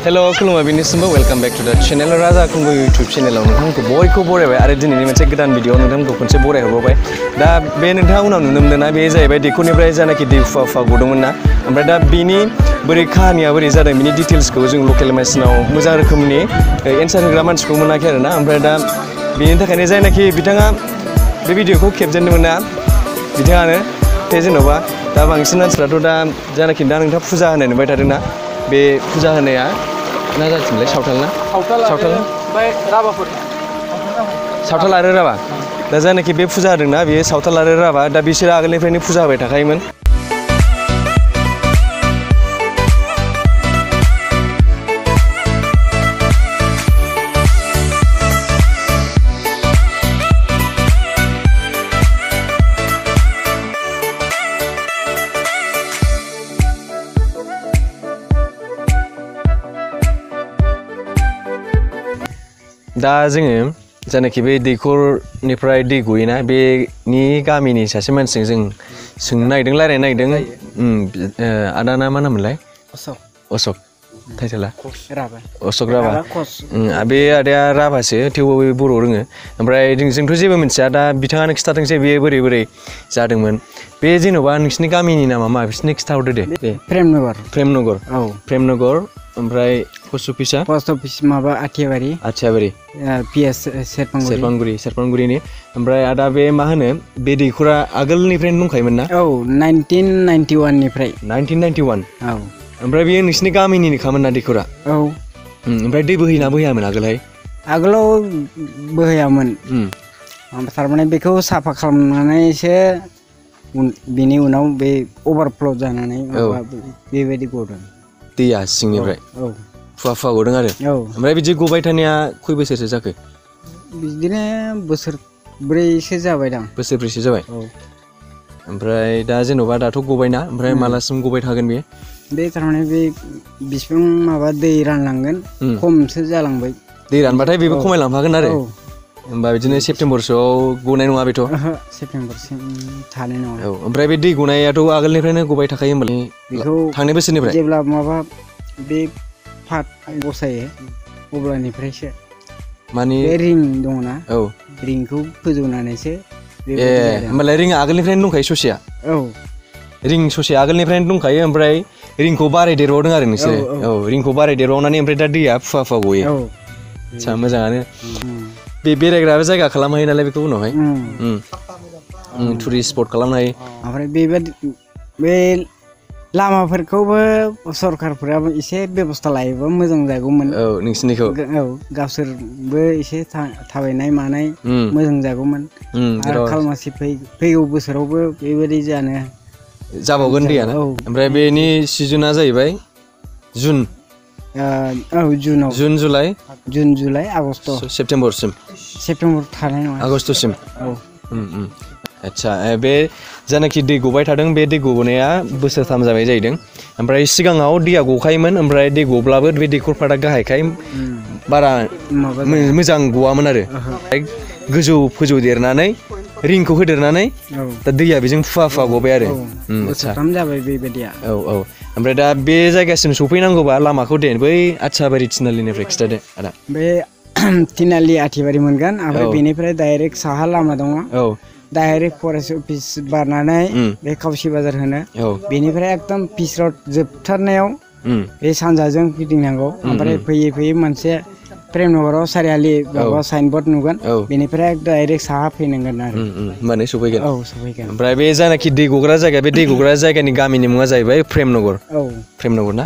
hello खुलुमबाय बिनिसिमबो welcome back to द channel राजा कुंगु यूट्यूब चैनलाव नोंथांखौ बयखौ बरायबाय आरो दिनैनि मोनसे गोदान भिडिअ नोंथांखौ खनसे बरायहरबाय दा बे नोंथाङा उनाव नुनो मोनदोंना बे जाहैबाय दैखरनिफ्राय जानाखि दै फुवा गदोंमोन ना ओमफ्राय दा बेनि बोरै काहानिया बोरै जादों बिनि डिटेल्सखौ जों लकेल मानसिनाव मोजां रोखोमनि एन्सार होग्रा मानसिखौ मोनाखै आरो ना ओमफ्राय दा बेनि थाखायनो जायनाखि बिथाङा बे भिडिअखौ खेबजेनदोंमोन ना बिथाङानो जेन'बा दा बांसिन मानसिफ्राथ' दा जानाखि दा नोंथाङा फुजा होनाय नुबाय थादोंना बे फुजा होनाया ना जाथिंलाय सावथाल ना सावथाल ओमफ्राय राभाफोर सावथाल आरो राभा दा जानाखि बे फुजा होदोंना बेयो सावथाल आरो राभा दा बिसोरो आगोलनिफ्रायनो फुजा होबाय थाखायोमोन दा जोङो जानाखि बे दैखरनिफ्राय दै गयोना बेनि गामिनि सासे मानसिजों जों सोंनो नागिरदों रायज्लायनो नागिरदों आदाना मा नाममोनलाय अशक टाइटेला अशक राभा बे आदाया राभासो थेवबो बर' रोङो ओमफ्राय जोंथ' जेबो मिथिया दा बिथाङानो खिथाथोंसै बेयो बोरै जादोंमोन बे जेन'बा नोंसिनि गामिनि नामा मा बिसोरनि खिथाहरदो दे प्रेमनगर ओमफ्राय पस्ट अफिस माबा आथियाबारि पिएस सेरफांगुरिनि ओमफ्राय आदा बे मा होनो बे दैखरा आगोलनिफ्रायनो दंखायोमोन ना औ 1991 निफ्राय 1991 औ ओमफ्राय बेयो नोंसिनि गामिनिनोखामोन ना दैखरा औ ओमफ्राय दै बोहैना बोहैयामोन आगोलाव बोहैयामोन थारमाने बेखौ साफा खालामनानैसो बिनि उनाव बे अभारफ्ल' जानानै बेबायदि गदों दैया सिंनिफ्राय फुवा गदों आरो ओमफ्राय बिदि गबाय थानाया खय बोसोरसो जाखो बिदिनो बोसोरब्रैसो जाबायदां बोसोरब्रैसो जाबाय ओमफ्राय दा जेन'बा दाथ' गबायना ओमफ्राय मालासिम गबाय थागोन बे थारमाने बे बिसिबां माबा दै रानलांगोन खमसो जालांबाय दै रानबाथाय बेबो खमायलांफागोन आरो होमबा बिदिनो सेप्तेम्बरसोआव गनाय नङा बेथ' सेप्तेम्बरसिम थानाय नङा औ ओमफ्राय बे दै गनायाथ' आगोलनिफ्रायनो गबाय थाखायो होमबालाय बेखौ थांनाय बोसोरनिफ्राय जेब्ला माबा बे फाट बसायो अब्लानिफ्रायसो माने बे रिं दङना रिंखौ फोजौनानैसो होमबालाय रिंआ आगोलनिफ्रायनो दंखायो ससेया रिं ससे आगोलनिफ्रायनो दंखायो ओमफ्राय रिंखौ बारायदेरबावदों आरो नोंसोरो रिंखौ बारायदेरबावनानै ओमफ्राय दा दैया फुवा गयो आच्छा मोजाङानो बे बेरायग्रा जायगा खालामनो हायो नालाय बेखौ उनावहाय टुरिस्ट स्पट खालामनो हायो ओमफ्राय बेबायदि बे लामाफोरखौबो सरकारफोराबो एसे बेबस्था लायोबा मोजां जागौमोन नोंसिनिखौ गावसोरबो एसे थाबायनाय मानाय मोजां जागौमोन आरो खालमासि फैगौ बोसोरावबो बेबायदि जाबावगोन दैया ना ओमफ्राय बेनि सिजोना जाहैबाय जुन जुन जुलाइ आगस्ट सेप्तेम्बर थानाय नङा आगस्टसिम आच्छा बे जानाखि दै गबाय थादों बे दै गबोनाया बोसोरथाम जाबाय जाहैदों ओमफ्राय सिगाङाव दैया गखायोमोन ओमफ्राय दै गब्लाबो बे दैखरफोरा गाहायखाय बारा मोजां गवामोन आरो गोजौ फोजौ देरनानै रिंखौ होदेरनानै दा दैया बेजों फुवा गबाय आरो बोसोरथाम जाबाय बेबायदिया ओमफ्राय दा बे जायगासिम सफैनांगौबा लामाखौ दे बै आथियाबारि थिनालिनिफ्राय खिथादो आदा बे थिनालि आथियाबारि मोनगोन ओमफ्राय बेनिफ्राय डाइरेक्ट साहा लामा दङ डाइरेक्ट फरेस्ट अफिस बारनानै बे खावसि बाजार होनो बेनिफ्राय एकदम पिच रड जोबथारनायाव बे सानजाजों फिदिंनांगौ ओमफ्राय फैयै मोनसे प्रेमनगराव सारियालि माबा साइनबोर्ड नुगोन बेनिफ्राय डाइरेक्ट साहा फैनांगोन आरो होमबानो सफैगोन ओमफ्राय बे जानाखि दै गग्रा जायगा बे दै गग्रा जायगानि गामिनि मुङा जाहैबाय प्रेमनगर ना